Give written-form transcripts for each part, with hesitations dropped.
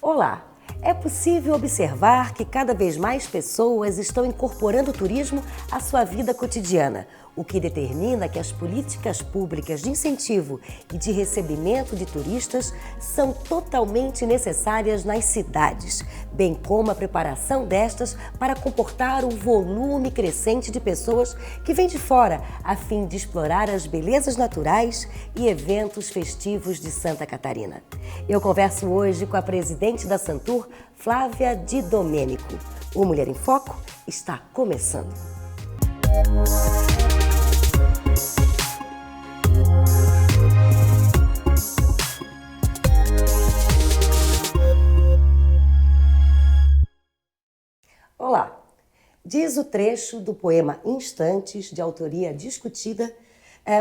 Olá! É possível observar que cada vez mais pessoas estão incorporando o turismo à sua vida cotidiana, o que determina que as políticas públicas de incentivo e de recebimento de turistas são totalmente necessárias nas cidades, bem como a preparação destas para comportar o volume crescente de pessoas que vêm de fora, a fim de explorar as belezas naturais e eventos festivos de Santa Catarina. Eu converso hoje com a presidente da Santur, Flávia Di Domenico. O Mulher em Foco está começando. Olá! Diz o trecho do poema Instantes, de autoria discutida,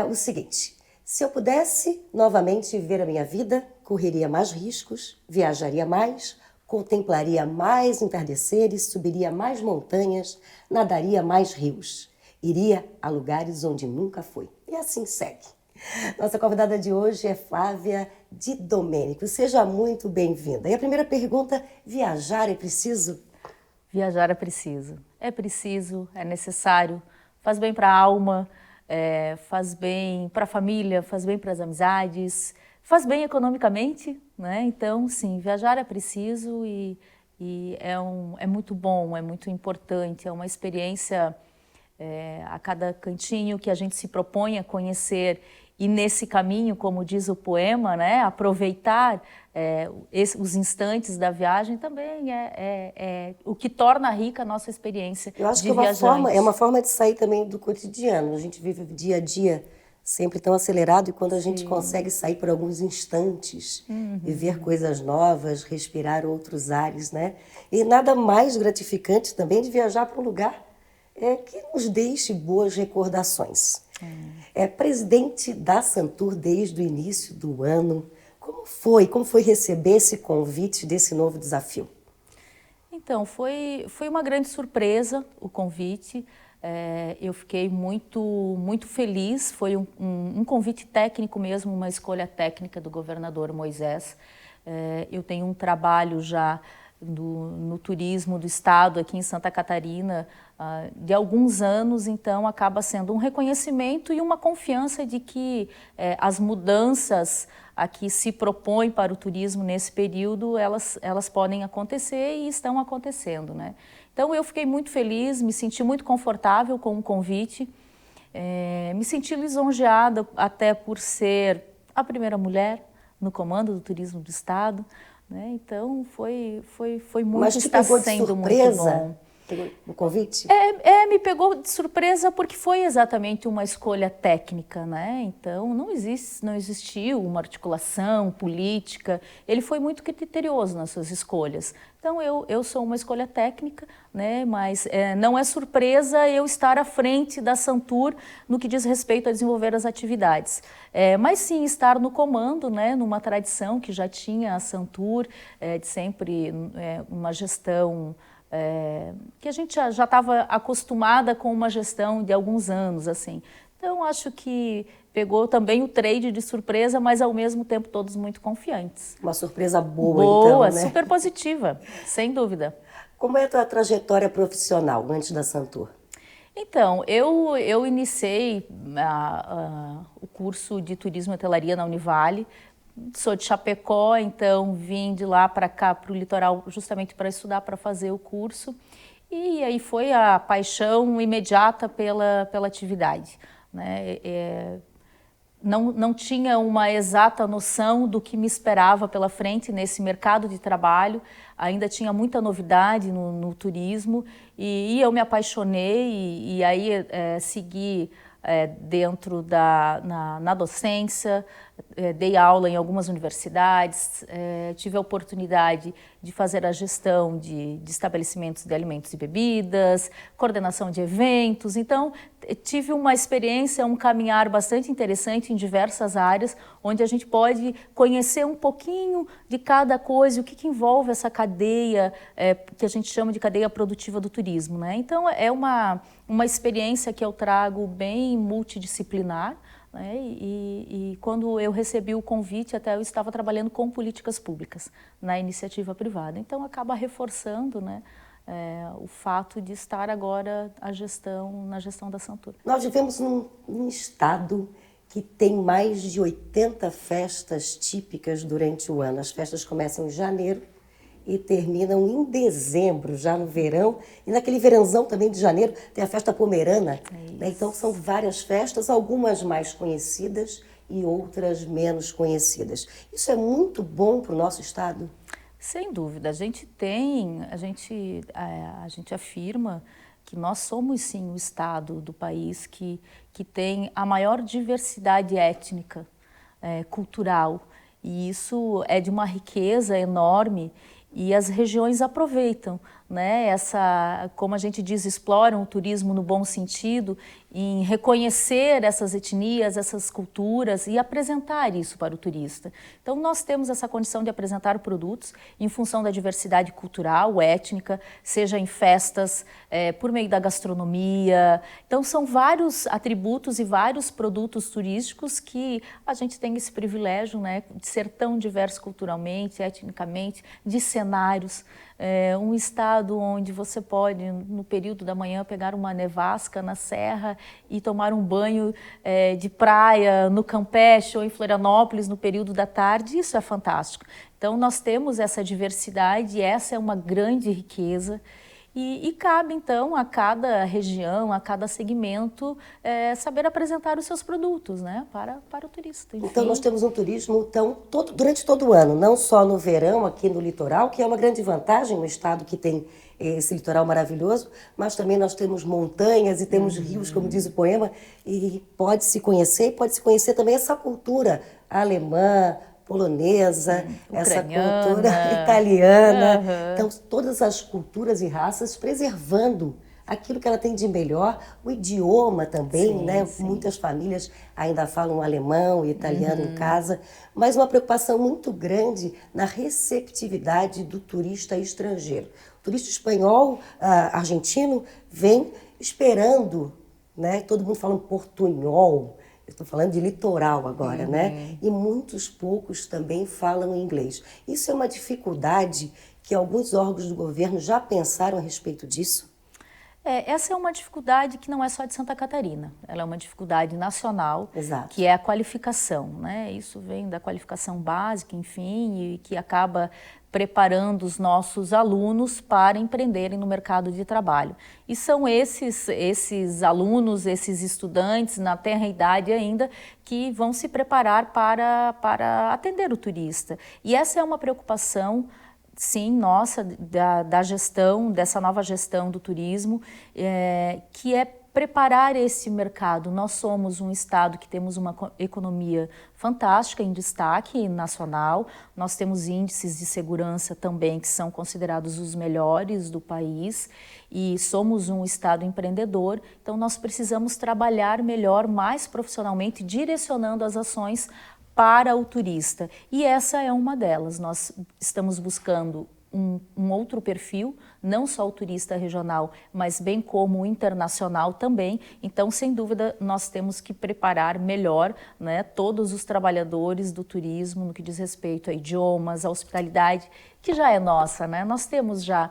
o seguinte: se eu pudesse novamente viver a minha vida, correria mais riscos, viajaria mais, contemplaria mais entardeceres, subiria mais montanhas, nadaria mais rios, iria a lugares onde nunca fui. E assim segue. Nossa convidada de hoje é Flávia Di Domenico. Seja muito bem-vinda. E a primeira pergunta: viajar é preciso? Viajar é preciso, é necessário, faz bem para a alma, faz bem para a família, faz bem para as amizades, faz bem economicamente, né? Então, sim, viajar é preciso e é muito bom, é muito importante, é uma experiência a cada cantinho que a gente se propõe a conhecer e nesse caminho, como diz o poema, né, aproveitar os instantes da viagem também é o que torna rica a nossa experiência de viajante. Eu acho que é uma forma de sair também do cotidiano. A gente vive dia a dia sempre tão acelerado e quando a gente consegue sair por alguns instantes e ver coisas novas, respirar outros ares, né? E nada mais gratificante também de viajar para um lugar que nos deixe boas recordações. É presidente da Santur desde o início do ano. Como foi receber esse convite desse novo desafio? Então, foi uma grande surpresa o convite. Eu fiquei muito feliz. Foi um convite técnico mesmo, uma escolha técnica do governador Moisés. Eu tenho um trabalho já no turismo do estado aqui em Santa Catarina de alguns anos, então acaba sendo um reconhecimento e uma confiança de que as mudanças a que se propõe para o turismo nesse período, elas podem acontecer e estão acontecendo, né? Então eu fiquei muito feliz, me senti muito confortável com o convite, me senti lisonjeada até por ser a primeira mulher no comando do turismo do estado, né? Então foi muito, mas te está pegou de sendo surpresa muito bom. O convite? Me pegou de surpresa porque foi exatamente uma escolha técnica, né? Então não existiu uma articulação política, ele foi muito criterioso nas suas escolhas. Então eu sou uma escolha técnica, né? Mas não é surpresa eu estar à frente da Santur no que diz respeito a desenvolver as atividades. Mas sim estar no comando, né? Numa tradição que já tinha a Santur, de sempre uma gestão que a gente já estava acostumada com uma gestão de alguns anos, assim. Então, acho que pegou também o trade de surpresa, mas ao mesmo tempo todos muito confiantes. Uma surpresa boa, então, né? Super positiva, sem dúvida. Como é a tua trajetória profissional antes da Santur? Então, eu iniciei o curso de Turismo e Hotelaria na Univale. Sou de Chapecó, então vim de lá para cá, para o litoral, justamente para estudar, para fazer o curso. E aí foi a paixão imediata pela atividade, né? Não tinha uma exata noção do que me esperava pela frente nesse mercado de trabalho. Ainda tinha muita novidade no turismo e eu me apaixonei e aí segui dentro na docência, dei aula em algumas universidades, tive a oportunidade de fazer a gestão de estabelecimentos de alimentos e bebidas, coordenação de eventos. Então, tive uma experiência, um caminhar bastante interessante em diversas áreas, onde a gente pode conhecer um pouquinho de cada coisa, o que envolve essa cadeia, que a gente chama de cadeia produtiva do turismo, né? Então, é uma experiência que eu trago bem multidisciplinar, né? E quando eu recebi o convite, até eu estava trabalhando com políticas públicas na iniciativa privada. Então, acaba reforçando, né, o fato de estar agora na gestão da Santur. Nós vivemos num estado que tem mais de 80 festas típicas durante o ano. As festas começam em janeiro e terminam em dezembro, já no verão. E naquele verãozão também de janeiro tem a festa pomerana. Né? Então são várias festas, algumas mais conhecidas e outras menos conhecidas. Isso é muito bom para o nosso estado? Sem dúvida. A gente afirma que nós somos, sim, o estado do país que tem a maior diversidade étnica, cultural. E isso é de uma riqueza enorme e as regiões aproveitam, né? Como a gente diz, exploram o turismo no bom sentido, em reconhecer essas etnias, essas culturas e apresentar isso para o turista. Então, nós temos essa condição de apresentar produtos em função da diversidade cultural, étnica, seja em festas, por meio da gastronomia. Então, são vários atributos e vários produtos turísticos que a gente tem esse privilégio, né, de ser tão diverso culturalmente, etnicamente, de cenários. Um estado onde você pode, no período da manhã, pegar uma nevasca na serra e tomar um banho de praia no Campeche ou em Florianópolis no período da tarde, isso é fantástico. Então, nós temos essa diversidade e essa é uma grande riqueza. E cabe, então, a cada região, a cada segmento, saber apresentar os seus produtos, né, para o turista. Enfim. Então, nós temos um turismo durante todo o ano, não só no verão, aqui no litoral, que é uma grande vantagem no estado que tem esse litoral maravilhoso, mas também nós temos montanhas e temos rios, como diz o poema, e pode-se conhecer também essa cultura alemã, polonesa, essa cultura italiana. Então, todas as culturas e raças preservando aquilo que ela tem de melhor, o idioma também, né? Sim. Muitas famílias ainda falam alemão e italiano em casa, mas uma preocupação muito grande na receptividade do turista estrangeiro. O turista espanhol, argentino, vem esperando, né? Todo mundo fala um portunhol. Eu estou falando de litoral agora, né? E poucos também falam inglês. Isso é uma dificuldade que alguns órgãos do governo já pensaram a respeito disso? Essa é uma dificuldade que não é só de Santa Catarina, ela é uma dificuldade nacional. Exato. Que é a qualificação, né? Isso vem da qualificação básica, enfim, e que acaba preparando os nossos alunos para empreenderem no mercado de trabalho. E são esses alunos, esses estudantes, na tenra idade ainda, que vão se preparar para atender o turista. E essa é uma preocupação, sim, nossa, da gestão, dessa nova gestão do turismo, que é preparar esse mercado. Nós somos um estado que temos uma economia fantástica, em destaque nacional, nós temos índices de segurança também que são considerados os melhores do país e somos um estado empreendedor, então nós precisamos trabalhar melhor, mais profissionalmente, direcionando as ações para o turista. E essa é uma delas. Nós estamos buscando um outro perfil, não só o turista regional, mas bem como o internacional também. Então, sem dúvida, nós temos que preparar melhor, né, todos os trabalhadores do turismo no que diz respeito a idiomas, a hospitalidade, que já é nossa, né? Nós temos já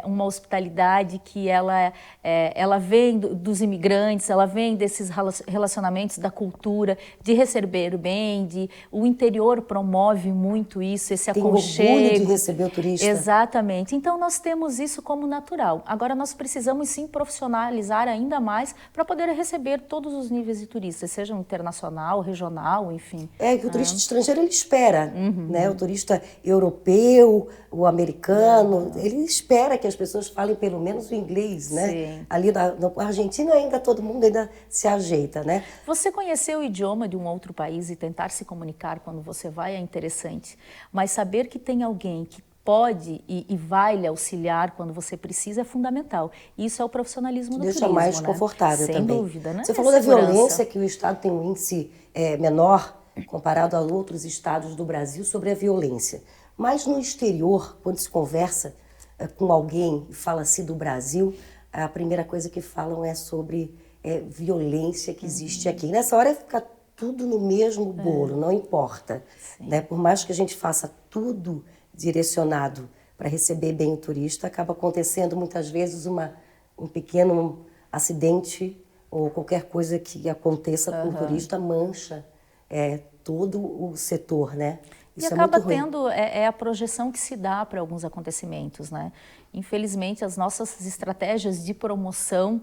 uma hospitalidade que ela vem dos imigrantes, ela vem desses relacionamentos da cultura, de receber bem, o interior promove muito isso, esse aconchego. Tem orgulho de receber o turista. Exatamente. Então, nós temos isso como natural. Agora, nós precisamos, sim, profissionalizar ainda mais para poder receber todos os níveis de turistas, seja internacional, regional, enfim. Que o turista estrangeiro, ele espera, né? O turista europeu, o americano, ele espera que as pessoas falem pelo menos o inglês, né? Sim. Ali no Argentina ainda todo mundo ainda se ajeita, né? Você conhecer o idioma de um outro país e tentar se comunicar quando você vai é interessante, mas saber que tem alguém que pode e vai lhe auxiliar quando você precisa é fundamental. Isso é o profissionalismo do turismo, deixa mais confortável também. Sem dúvida, né? Você falou da violência, que o estado tem um índice menor comparado a outros estados do Brasil sobre a violência. Mas no exterior, quando se conversa com alguém e fala-se do Brasil, a primeira coisa que falam é sobre violência que existe aqui. Nessa hora fica tudo no mesmo bolo, não importa. Né? Por mais que a gente faça tudo direcionado para receber bem o turista, acaba acontecendo muitas vezes um pequeno acidente ou qualquer coisa que aconteça com o turista mancha todo o setor, né? Isso e acaba é muito ruim. tendo a projeção que se dá para alguns acontecimentos, né? Infelizmente, as nossas estratégias de promoção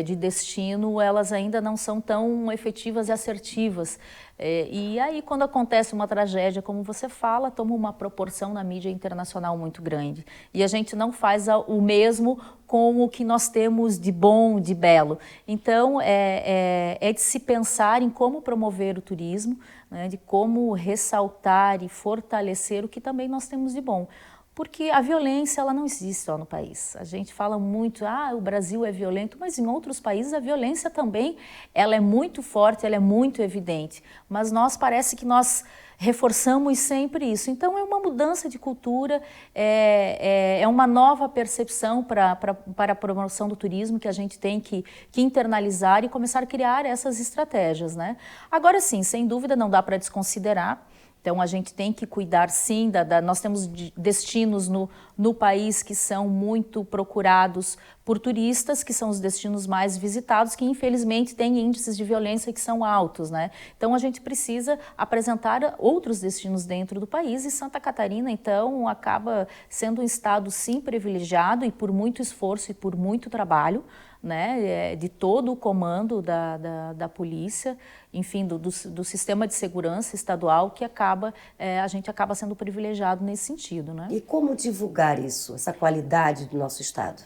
de destino, elas ainda não são tão efetivas e assertivas. E aí, quando acontece uma tragédia, como você fala, toma uma proporção na mídia internacional muito grande. E a gente não faz o mesmo com o que nós temos de bom, de belo. Então, é de se pensar em como promover o turismo, né, de como ressaltar e fortalecer o que também nós temos de bom. Porque a violência, ela não existe só no país. A gente fala muito, o Brasil é violento, mas em outros países a violência também, ela é muito forte, ela é muito evidente. Mas parece que nós reforçamos sempre isso. Então é uma mudança de cultura, é uma nova percepção para a promoção do turismo que a gente tem que internalizar e começar a criar essas estratégias, né? Agora sim, sem dúvida não dá para desconsiderar. Então, a gente tem que cuidar, sim, nós temos destinos no país que são muito procurados por turistas, que são os destinos mais visitados, que infelizmente têm índices de violência que são altos, né? Então, a gente precisa apresentar outros destinos dentro do país e Santa Catarina, então, acaba sendo um estado, sim, privilegiado e por muito esforço e por muito trabalho, né, de todo o comando da polícia, enfim, do sistema de segurança estadual, que a gente acaba sendo privilegiado nesse sentido, né? E como divulgar isso, essa qualidade do nosso estado?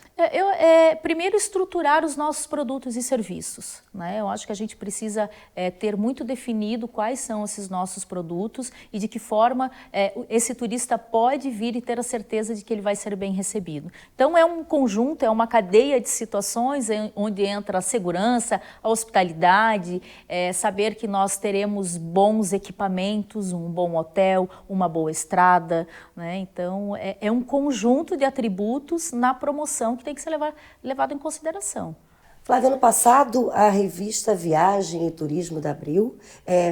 Primeiro, estruturar os nossos produtos e serviços, né? Eu acho que a gente precisa ter muito definido quais são esses nossos produtos e de que forma esse turista pode vir e ter a certeza de que ele vai ser bem recebido. Então, é um conjunto, é uma cadeia de situações onde entra a segurança, a hospitalidade, saber que nós teremos bons equipamentos, um bom hotel, uma boa estrada, né? Então, é um conjunto de atributos na promoção que tem que ser levado em consideração. Flávia, ano passado, a revista Viagem e Turismo da Abril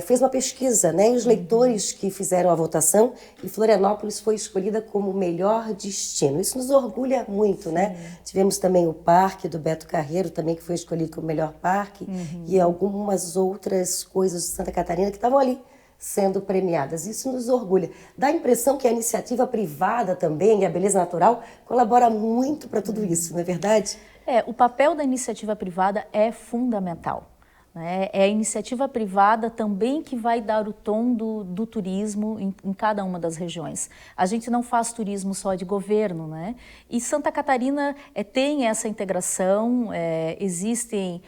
fez uma pesquisa, né? E os leitores que fizeram a votação, e Florianópolis foi escolhida como o melhor destino. Isso nos orgulha muito, né? Tivemos também o Parque do Beto Carreiro, também que foi escolhido como o melhor parque, e algumas outras coisas de Santa Catarina que estavam ali sendo premiadas. Isso nos orgulha. Dá a impressão que a iniciativa privada também, e a beleza natural, colabora muito para tudo isso, não é verdade? O papel da iniciativa privada é fundamental. Né? É a iniciativa privada também que vai dar o tom do turismo em cada uma das regiões. A gente não faz turismo só de governo, né? E Santa Catarina tem essa integração, existem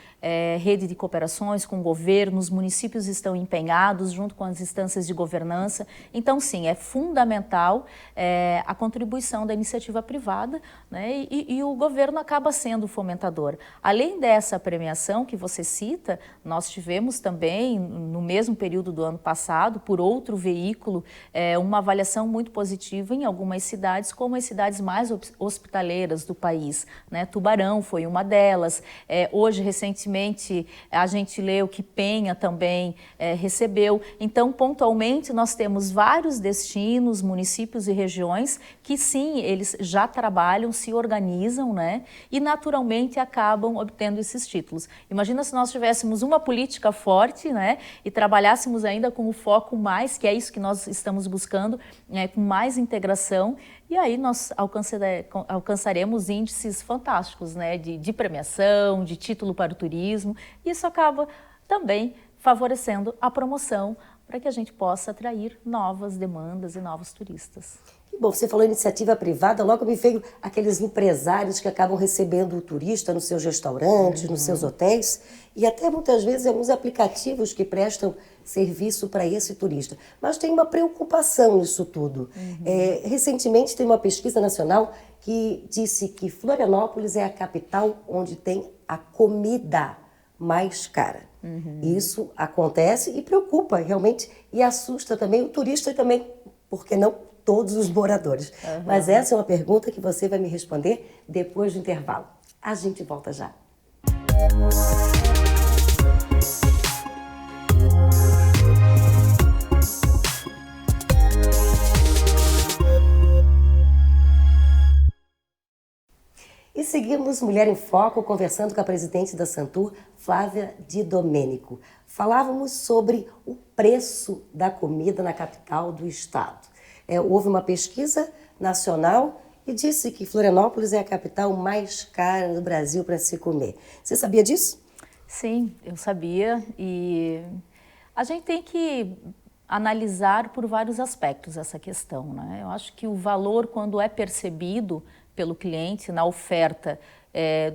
rede de cooperações com o governo, os municípios estão empenhados junto com as instâncias de governança. Então, sim, é fundamental a contribuição da iniciativa privada, né? E o governo acaba sendo o fomentador. Além dessa premiação que você cita, nós tivemos também, no mesmo período do ano passado, por outro veículo, uma avaliação muito positiva em algumas cidades, como as cidades mais hospitaleiras do país, né? Tubarão foi uma delas. Hoje, recentemente, a gente leu que Penha também recebeu. Então, pontualmente, nós temos vários destinos, municípios e regiões que, sim, eles já trabalham, se organizam, né? E, naturalmente, acabam obtendo esses títulos. Imagina se nós tivéssemos uma política forte, né, e trabalhássemos ainda com o foco mais, que é isso que nós estamos buscando, com mais integração, e aí nós alcançaremos índices fantásticos, né, de premiação, de título para o turismo, e isso acaba também favorecendo a promoção para que a gente possa atrair novas demandas e novos turistas. Bom, você falou iniciativa privada, logo me veio aqueles empresários que acabam recebendo o turista nos seus restaurantes, nos seus hotéis, e até muitas vezes alguns aplicativos que prestam serviço para esse turista. Mas tem uma preocupação nisso tudo. Recentemente tem uma pesquisa nacional que disse que Florianópolis é a capital onde tem a comida mais cara. Isso acontece e preocupa realmente e assusta também o turista e também, por que não, todos os moradores. Mas essa é uma pergunta que você vai me responder depois do intervalo. A gente volta já. seguimos Mulher em Foco, conversando com a presidente da Santur, Flávia Di Domenico. Falávamos sobre o preço da comida na capital do estado. Houve uma pesquisa nacional e disse que Florianópolis é a capital mais cara do Brasil para se comer. Você sabia disso? Sim, eu sabia, e a gente tem que analisar por vários aspectos essa questão, né? Eu acho que o valor, quando é percebido pelo cliente na oferta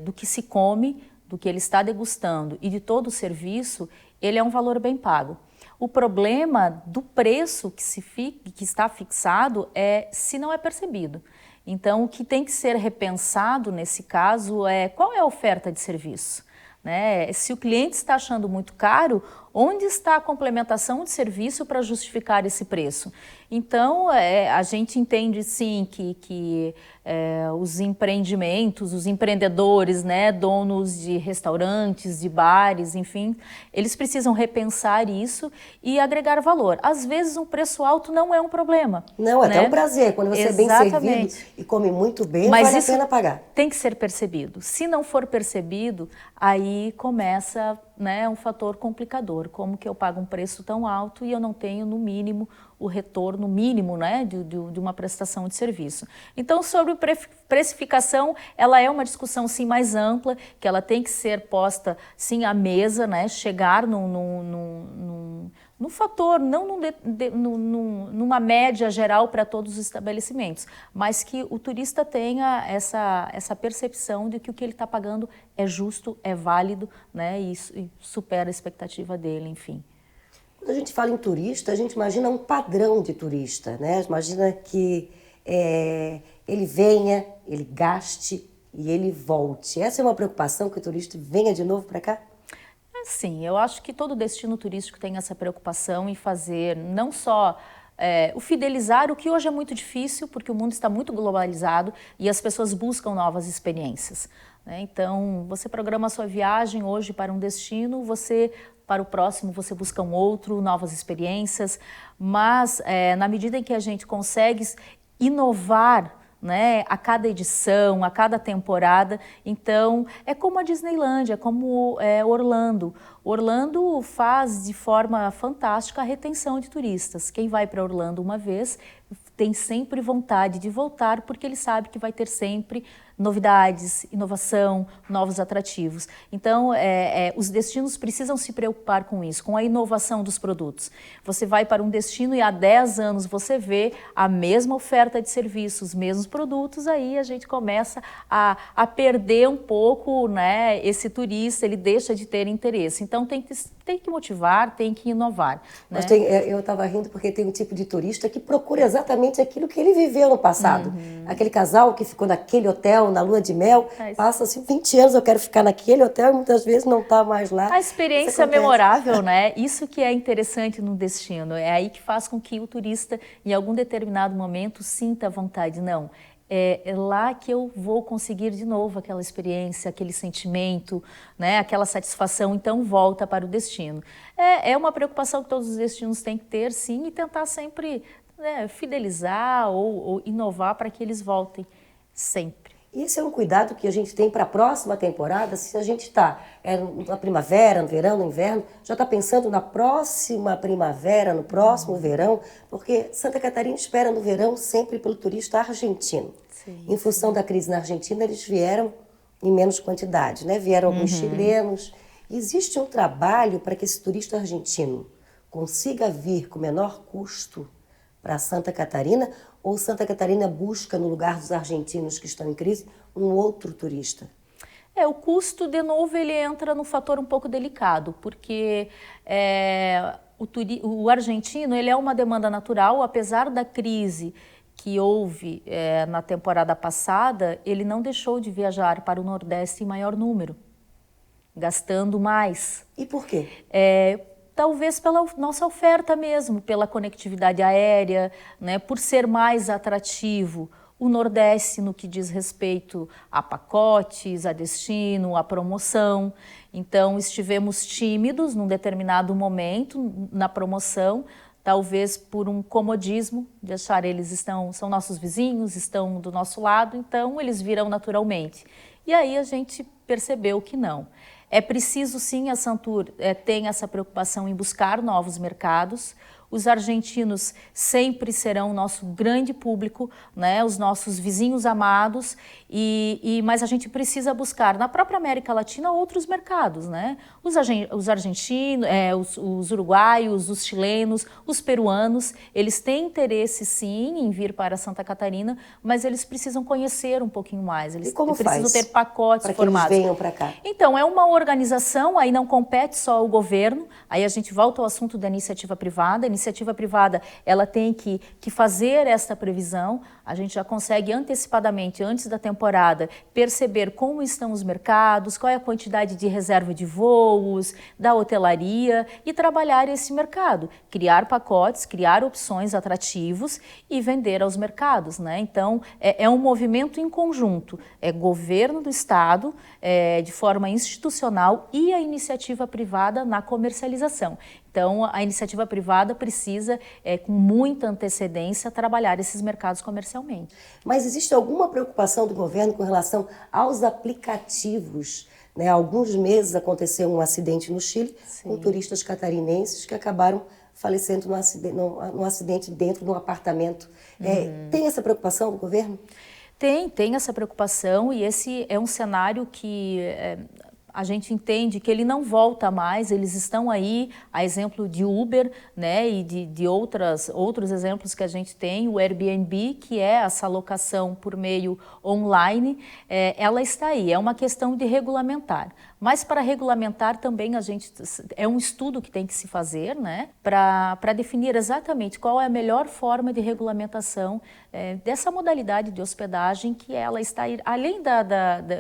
do que se come, do que ele está degustando e de todo o serviço, ele é um valor bem pago. O problema do preço que está fixado é se não é percebido. Então, o que tem que ser repensado nesse caso é qual é a oferta de serviço, né? Se o cliente está achando muito caro, onde está a complementação de serviço para justificar esse preço? Então, a gente entende sim que os empreendimentos, os empreendedores, né, donos de restaurantes, de bares, enfim, eles precisam repensar isso e agregar valor. Às vezes, um preço alto não é um problema. Não, é né? até um prazer. Quando você é bem servido e come muito bem, mas vale a pena pagar. Tem que ser percebido. Se não for percebido, aí começa, né, um fator complicador. Como que eu pago um preço tão alto e eu não tenho, no mínimo, o retorno mínimo, né, de uma prestação de serviço. Então, sobre precificação, ela é uma discussão, sim, mais ampla, que ela tem que ser posta, sim, à mesa, né, chegar num fator, não numa média geral para todos os estabelecimentos, mas que o turista tenha essa percepção de que o que ele está pagando é justo, é válido, né, e supera a expectativa dele, enfim. Quando a gente fala em turista, a gente imagina um padrão de turista, né? Imagina que ele venha, ele gaste e ele volte. Essa é uma preocupação, que o turista venha de novo para cá? Sim, eu acho que todo destino turístico tem essa preocupação em fazer não só o fidelizar, o que hoje é muito difícil, porque o mundo está muito globalizado e as pessoas buscam novas experiências, né? Então, você programa a sua viagem hoje para um destino, para o próximo você busca um outro, novas experiências, mas na medida em que a gente consegue inovar, né, a cada edição, a cada temporada, então é como a Disneylândia, é como Orlando. Orlando faz de forma fantástica a retenção de turistas. Quem vai para Orlando uma vez tem sempre vontade de voltar, porque ele sabe que vai ter sempre novidades, inovação, novos atrativos. Então, os destinos precisam se preocupar com isso, com a inovação dos produtos. Você vai para um destino e há 10 anos você vê a mesma oferta de serviços, os mesmos produtos, aí a gente começa a perder um pouco, né, esse turista, ele deixa de ter interesse. Então, tem que motivar, tem que inovar. Né? Mas eu estava rindo porque tem um tipo de turista que procura exatamente aquilo que ele viveu no passado. Uhum. Aquele casal que ficou naquele hotel, na lua de mel, passa assim 20 anos, eu quero ficar naquele hotel e muitas vezes não está mais lá. A experiência memorável, né? Isso que é interessante no destino. É aí que faz com que o turista, em algum determinado momento, sinta vontade. Não, é lá que eu vou conseguir de novo aquela experiência, aquele sentimento, né? Aquela satisfação, então volta para o destino. É uma preocupação que todos os destinos têm que ter, sim, e tentar sempre, né, fidelizar ou inovar para que eles voltem sempre. Esse é um cuidado que a gente tem para a próxima temporada. Se a gente está na primavera, no verão, no inverno, já está pensando na próxima primavera, no próximo verão, porque Santa Catarina espera no verão sempre pelo turista argentino. Sim, em função da crise na Argentina, eles vieram em menos quantidade, né? Vieram alguns chilenos. Existe um trabalho para que esse turista argentino consiga vir com menor custo para Santa Catarina, ou Santa Catarina busca, no lugar dos argentinos que estão em crise, um outro turista? O custo, de novo, ele entra num fator um pouco delicado, porque o argentino ele é uma demanda natural, apesar da crise que houve na temporada passada, ele não deixou de viajar para o Nordeste em maior número, gastando mais. E por quê? Talvez pela nossa oferta mesmo, pela conectividade aérea, né, por ser mais atrativo o Nordeste no que diz respeito a pacotes, a destino, a promoção. Então, estivemos tímidos num determinado momento na promoção, talvez por um comodismo de achar são nossos vizinhos, estão do nosso lado, então eles virão naturalmente. E aí a gente percebeu que não. É preciso sim, a Santur tem essa preocupação em buscar novos mercados. Os argentinos sempre serão o nosso grande público, né, os nossos vizinhos amados, mas a gente precisa buscar na própria América Latina outros mercados, né? Os argentinos, os uruguaios, os chilenos, os peruanos, eles têm interesse sim em vir para Santa Catarina, mas eles precisam conhecer um pouquinho mais, eles precisam ter pacotes formados. Que eles venham para cá? Então, é uma organização, aí não compete só o governo, aí a gente volta ao assunto da iniciativa privada. A iniciativa privada, ela tem que fazer essa previsão. A gente já consegue antecipadamente, antes da temporada, perceber como estão os mercados, qual é a quantidade de reserva de voos, da hotelaria e trabalhar esse mercado. Criar pacotes, criar opções atrativos e vender aos mercados, né? Então, é um movimento em conjunto. É governo do estado, de forma institucional, e a iniciativa privada na comercialização. Então, a iniciativa privada precisa, com muita antecedência, trabalhar esses mercados comercialmente. Mas existe alguma preocupação do governo com relação aos aplicativos? Né? Há alguns meses aconteceu um acidente no Chile, sim, com turistas catarinenses que acabaram falecendo num acidente dentro de um apartamento. Tem essa preocupação do governo? Tem essa preocupação, e esse é um cenário que a gente entende que ele não volta mais. Eles estão aí, a exemplo de Uber, né, e de outros exemplos que a gente tem, o Airbnb, que é essa locação por meio online, ela está aí, é uma questão de regulamentar. Mas para regulamentar também é um estudo que tem que se fazer, né, para definir exatamente qual é a melhor forma de regulamentação dessa modalidade de hospedagem, que ela está aí. Além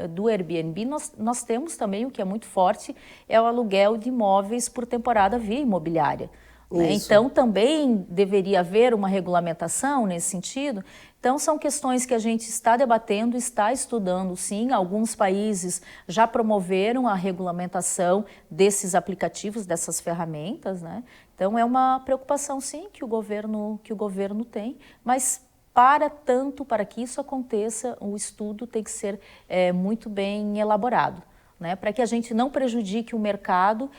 do Airbnb, nós temos também, o que é muito forte, é o aluguel de imóveis por temporada via imobiliária. Né? Então, também deveria haver uma regulamentação nesse sentido. Então, são questões que a gente está debatendo, está estudando, sim. Alguns países já promoveram a regulamentação desses aplicativos, dessas ferramentas, né? Então, é uma preocupação, sim, que o governo tem, mas para que isso aconteça, o estudo tem que ser muito bem elaborado, né, para que a gente não prejudique o mercado,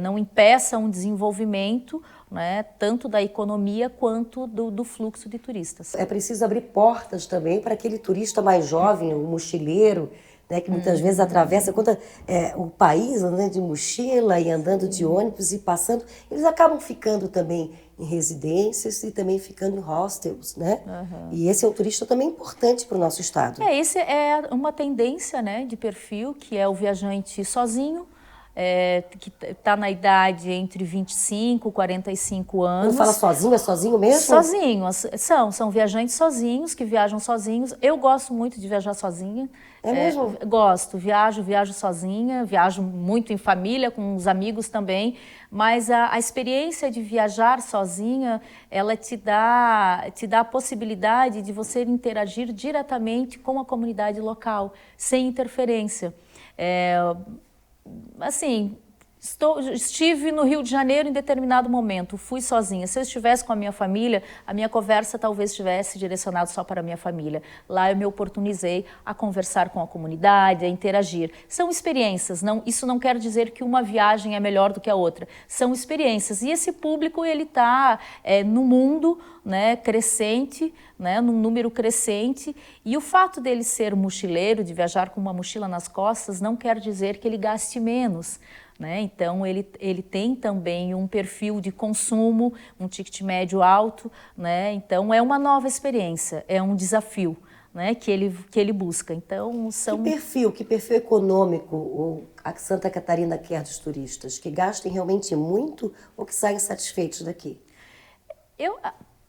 não impeça um desenvolvimento, né, tanto da economia quanto do fluxo de turistas. É preciso abrir portas também para aquele turista mais jovem, o mochileiro, né, que muitas vezes atravessa o país, andando de mochila e andando de ônibus e passando. Eles acabam ficando também em residências e também ficando em hostels, né? E esse é um turista também importante para o nosso estado. Esse é uma tendência, né, de perfil, que é o viajante sozinho, que está na idade entre 25 e 45 anos. Quando fala sozinho, é sozinho mesmo? Sozinho, são viajantes sozinhos, que viajam sozinhos. Eu gosto muito de viajar sozinha. É mesmo? Gosto, viajo sozinha, viajo muito em família, com os amigos também, mas a experiência de viajar sozinha, ela te dá a possibilidade de você interagir diretamente com a comunidade local, sem interferência. Assim, estive no Rio de Janeiro em determinado momento, fui sozinha. Se eu estivesse com a minha família, a minha conversa talvez estivesse direcionada só para a minha família. Lá eu me oportunizei a conversar com a comunidade, a interagir. São experiências, isso não quer dizer que uma viagem é melhor do que a outra. São experiências, e esse público ele está no mundo, né, crescente, né, num número crescente, e o fato dele ser mochileiro, de viajar com uma mochila nas costas, não quer dizer que ele gaste menos. Né? Então, ele tem também um perfil de consumo, um ticket médio alto, né? Então, é uma nova experiência, é um desafio, né, que ele busca. Então, Que perfil econômico a Santa Catarina quer dos turistas? Que gastem realmente muito ou que saiam satisfeitos daqui?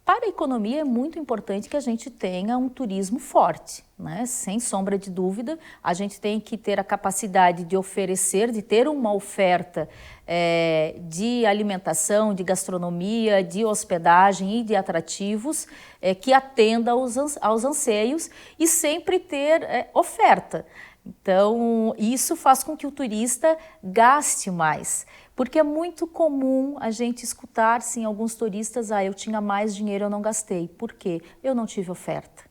Para a economia é muito importante que a gente tenha um turismo forte, né? Sem sombra de dúvida, a gente tem que ter a capacidade de oferecer, de ter uma oferta de alimentação, de gastronomia, de hospedagem e de atrativos que atenda aos anseios e sempre ter oferta. Então, isso faz com que o turista gaste mais, porque é muito comum a gente escutar, sim, alguns turistas, eu tinha mais dinheiro, eu não gastei. Por quê? Eu não tive oferta.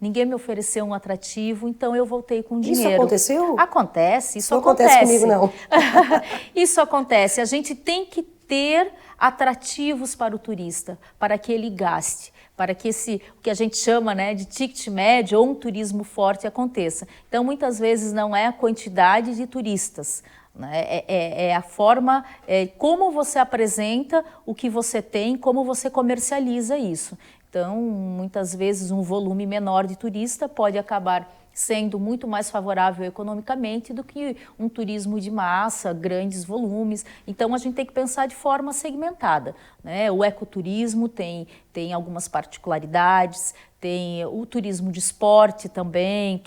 ninguém me ofereceu um atrativo, então eu voltei com dinheiro. Isso aconteceu? Acontece, isso não acontece comigo, não. Isso acontece. A gente tem que ter atrativos para o turista, para que ele gaste, para que o que a gente chama, né, de ticket médio ou um turismo forte aconteça. Então, muitas vezes não é a quantidade de turistas, né, é a forma, como você apresenta o que você tem, como você comercializa isso. Então, muitas vezes um volume menor de turista pode acabar sendo muito mais favorável economicamente do que um turismo de massa, grandes volumes. Então, a gente tem que pensar de forma segmentada, né? O ecoturismo tem algumas particularidades, tem o turismo de esporte também,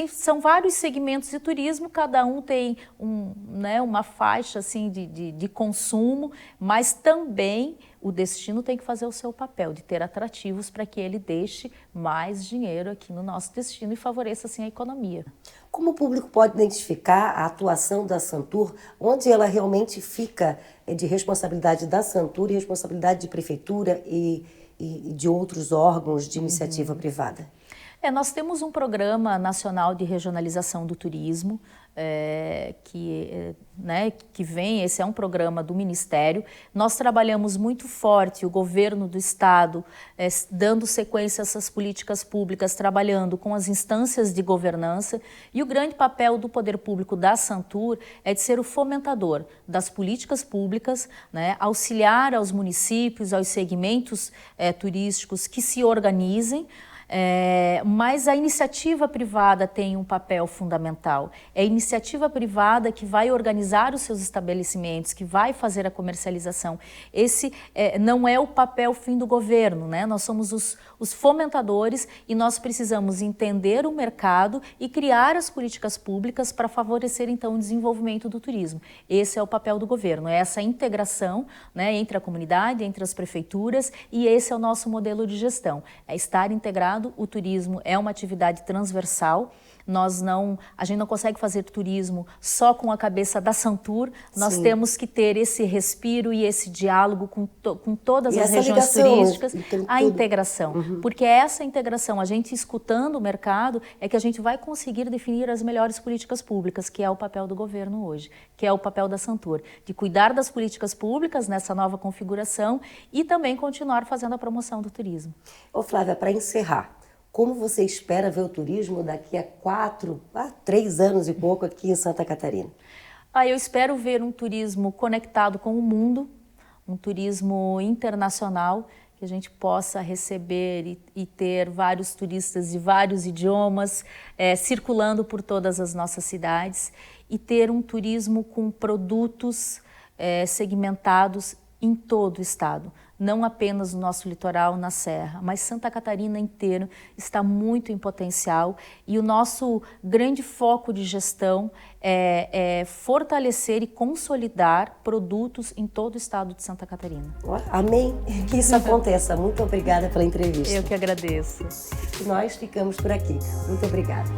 são vários segmentos de turismo, cada um tem uma faixa assim, de consumo, mas também o destino tem que fazer o seu papel de ter atrativos para que ele deixe mais dinheiro aqui no nosso destino e favoreça assim a economia. Como o público pode identificar a atuação da Santur, onde ela realmente fica de responsabilidade da Santur e responsabilidade de prefeitura e de outros órgãos de iniciativa privada? Nós temos um programa nacional de regionalização do turismo, que vem, esse é um programa do Ministério. Nós trabalhamos muito forte, o governo do Estado, dando sequência a essas políticas públicas, trabalhando com as instâncias de governança, e o grande papel do poder público da Santur é de ser o fomentador das políticas públicas, né, auxiliar aos municípios, aos segmentos turísticos que se organizem. Mas a iniciativa privada tem um papel fundamental. É a iniciativa privada que vai organizar os seus estabelecimentos, que vai fazer a comercialização. Esse não é o papel fim do governo, né? Nós somos os fomentadores e nós precisamos entender o mercado e criar as políticas públicas para favorecer, então, o desenvolvimento do turismo. Esse é o papel do governo, é essa integração, né, entre a comunidade, entre as prefeituras, e esse é o nosso modelo de gestão, é estar integrado. O turismo é uma atividade transversal. A gente não consegue fazer turismo só com a cabeça da Santur. Nós Sim. temos que ter esse respiro e esse diálogo com todas as regiões ligação, turísticas, a tudo. integração. Porque essa integração, a gente escutando o mercado, é que a gente vai conseguir definir as melhores políticas públicas, que é o papel do governo hoje, que é o papel da Santur, de cuidar das políticas públicas nessa nova configuração e também continuar fazendo a promoção do turismo. Ô Flávia, para encerrar, como você espera ver o turismo daqui a 3 anos e pouco aqui em Santa Catarina? Eu espero ver um turismo conectado com o mundo, um turismo internacional, que a gente possa receber e ter vários turistas de vários idiomas circulando por todas as nossas cidades e ter um turismo com produtos segmentados em todo o estado. Não apenas no nosso litoral, na Serra, mas Santa Catarina inteiro está muito em potencial e o nosso grande foco de gestão é fortalecer e consolidar produtos em todo o estado de Santa Catarina. Amém, que isso aconteça. Muito obrigada pela entrevista. Eu que agradeço. E nós ficamos por aqui. Muito obrigada.